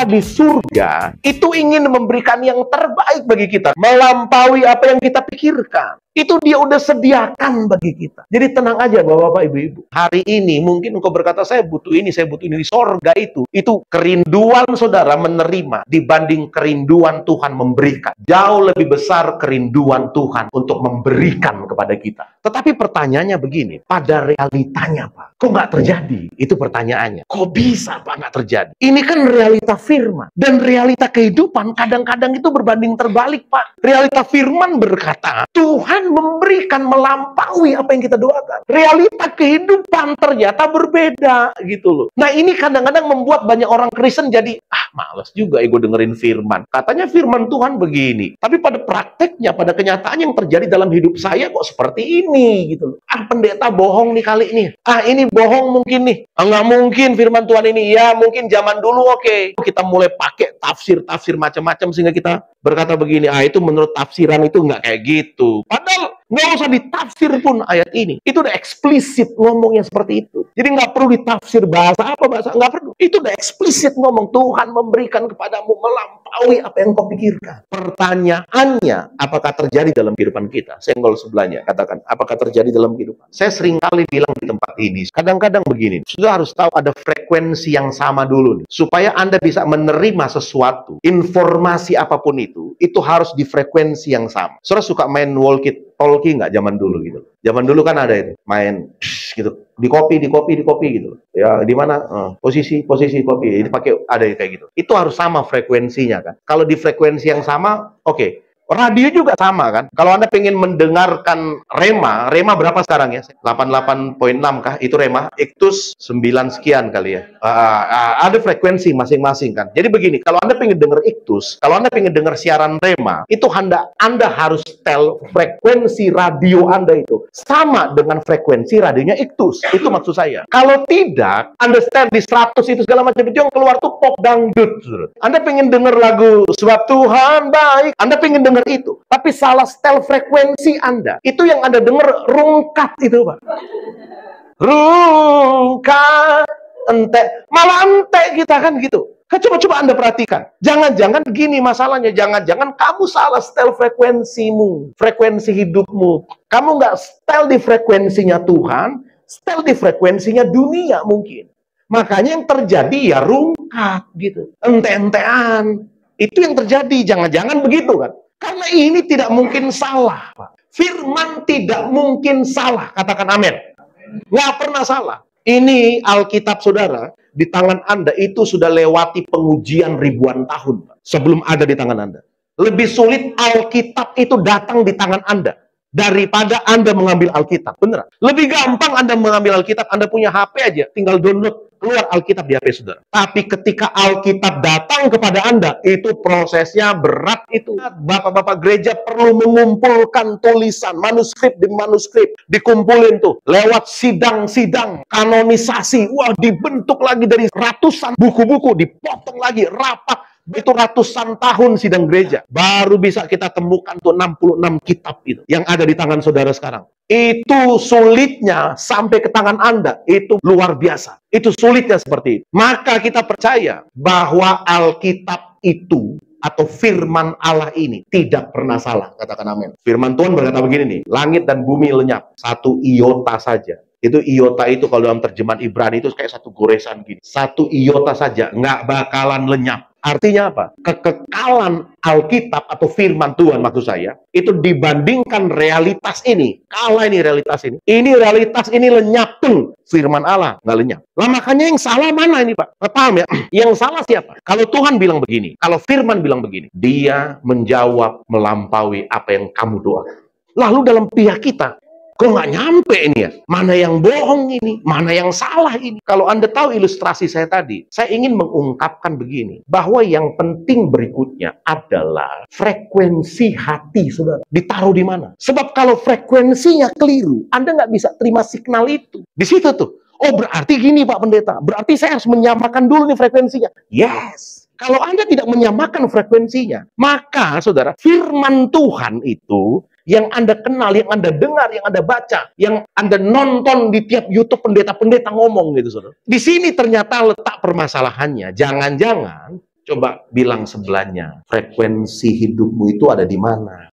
Bapa di surga itu ingin memberikan yang terbaik bagi kita, melampaui apa yang kita pikirkan. Itu dia udah sediakan bagi kita. Jadi tenang aja Bapak-bapak, Ibu-ibu. Hari ini mungkin engkau berkata, saya butuh ini, saya butuh ini. Di sorga itu kerinduan saudara menerima dibanding kerinduan Tuhan memberikan. Jauh lebih besar kerinduan Tuhan untuk memberikan kepada kita. Tetapi pertanyaannya begini, pada realitanya Pak, kok nggak terjadi? Itu pertanyaannya. Kok bisa Pak nggak terjadi? Ini kan realita firman. Dan realita kehidupan kadang-kadang itu berbanding terbalik Pak. Realita firman berkata, Tuhan memberikan melampaui apa yang kita doakan. Realita kehidupan ternyata berbeda gitu loh. Nah ini kadang-kadang membuat banyak orang Kristen jadi, males juga gue dengerin firman. Katanya firman Tuhan begini. Tapi pada prakteknya, pada kenyataan yang terjadi dalam hidup saya kok seperti ini gitu loh. Pendeta bohong nih kali ini. Ini bohong mungkin nih. Nggak mungkin firman Tuhan ini. Ya mungkin zaman dulu oke. Kita mulai pakai tafsir-tafsir macam-macam sehingga kita berkata begini, itu menurut tafsiran itu nggak kayak gitu. Padahal nggak usah ditafsir pun ayat ini. Itu udah eksplisit ngomongnya seperti itu. Jadi nggak perlu ditafsir bahasa apa, bahasa nggak perlu. Itu udah eksplisit ngomong, Tuhan memberikan kepadamu melampaui apa yang kau pikirkan. Pertanyaannya, apakah terjadi dalam kehidupan kita? Senggol sebelahnya, katakan, apakah terjadi dalam kehidupan? Saya sering kali bilang di tempat ini, kadang-kadang begini, sudah harus tahu ada frekuensi yang sama dulu nih, supaya Anda bisa menerima sesuatu, informasi apapun itu harus di frekuensi yang sama. Saudara suka main walkie-talkie nggak zaman dulu gitu? Zaman dulu kan ada itu, main gitu, di copy gitu. Ya, di mana posisi copy, ini pakai ada kayak gitu. Itu harus sama frekuensinya kan. Kalau di frekuensi yang sama, oke. Radio juga sama kan. Kalau Anda pengen mendengarkan Rema berapa sekarang ya? 88.6 kah? Itu Rema. Iktus 9 sekian kali ya. Ada frekuensi masing-masing kan. Jadi begini, kalau Anda pengen dengar Iktus, kalau Anda pengen dengar siaran Rema, itu Anda harus setel frekuensi radio Anda itu sama dengan frekuensi radionya Iktus. Itu maksud saya. Kalau tidak, Anda setel di 100 itu segala macam itu yang keluar tuh pop dangdut. Anda pengen dengar lagu Sebab Tuhan Baik, Anda pengen dengar itu, tapi salah setel frekuensi Anda. Itu yang Anda dengar rungkat itu, Pak. Rungkat, ente, malah ente kita kan gitu. Coba Anda perhatikan. Jangan-jangan gini masalahnya. Jangan-jangan kamu salah setel frekuensimu, frekuensi hidupmu. Kamu nggak setel di frekuensinya Tuhan, setel di frekuensinya dunia mungkin. Makanya yang terjadi ya rungkat gitu. Ente-entean. Itu yang terjadi. Jangan-jangan begitu kan. Karena ini tidak mungkin salah, Pak. Firman tidak mungkin salah. Katakan amin. Nggak pernah salah. Ini Alkitab saudara, di tangan Anda itu sudah lewati pengujian ribuan tahun, Pak, sebelum ada di tangan Anda. Lebih sulit Alkitab itu datang di tangan Anda daripada Anda mengambil Alkitab. Beneran. Lebih gampang Anda mengambil Alkitab, Anda punya HP aja, tinggal download, keluar Alkitab di HP saudara. Tapi ketika Alkitab datang kepada Anda, itu prosesnya berat itu. Bapak-bapak gereja perlu mengumpulkan tulisan, manuskrip demi manuskrip. Dikumpulin tuh, lewat sidang-sidang, kanonisasi. Wah, dibentuk lagi dari ratusan buku-buku, dipotong lagi, rapat. Itu ratusan tahun sidang gereja. Baru bisa kita temukan tuh 66 kitab itu yang ada di tangan saudara sekarang. Itu sulitnya sampai ke tangan Anda. Itu luar biasa. Itu sulitnya seperti itu. Maka kita percaya bahwa Alkitab itu atau firman Allah ini tidak pernah salah. Katakan amin. Firman Tuhan berkata begini nih, langit dan bumi lenyap, satu iota saja. Itu iota itu kalau dalam terjemahan Ibrani itu kayak satu goresan gini. Satu iota saja, nggak bakalan lenyap. Artinya apa? Kekekalan Alkitab atau firman Tuhan maksud saya, itu dibandingkan realitas ini. Kalah ini realitas ini. Ini realitas ini lenyap tuh. Firman Allah nggak lenyap. Lah makanya yang salah mana ini Pak? Paham ya? Yang salah siapa? Kalau Tuhan bilang begini, kalau firman bilang begini, dia menjawab melampaui apa yang kamu doakan. Lalu dalam pihak kita, kok nggak nyampe ini ya? Mana yang bohong ini? Mana yang salah ini? Kalau Anda tahu ilustrasi saya tadi, saya ingin mengungkapkan begini, bahwa yang penting berikutnya adalah frekuensi hati, saudara. Ditaruh di mana? Sebab kalau frekuensinya keliru, Anda nggak bisa terima signal itu. Di situ tuh. Oh, berarti gini Pak Pendeta, berarti saya harus menyamakan dulu nih frekuensinya. Yes. Kalau Anda tidak menyamakan frekuensinya, maka saudara, firman Tuhan itu yang Anda kenal, yang Anda dengar, yang Anda baca, yang Anda nonton di tiap YouTube pendeta-pendeta ngomong gitu, saudara. Di sini ternyata letak permasalahannya. Jangan-jangan Coba bilang sebelahnya, frekuensi hidupmu itu ada di mana?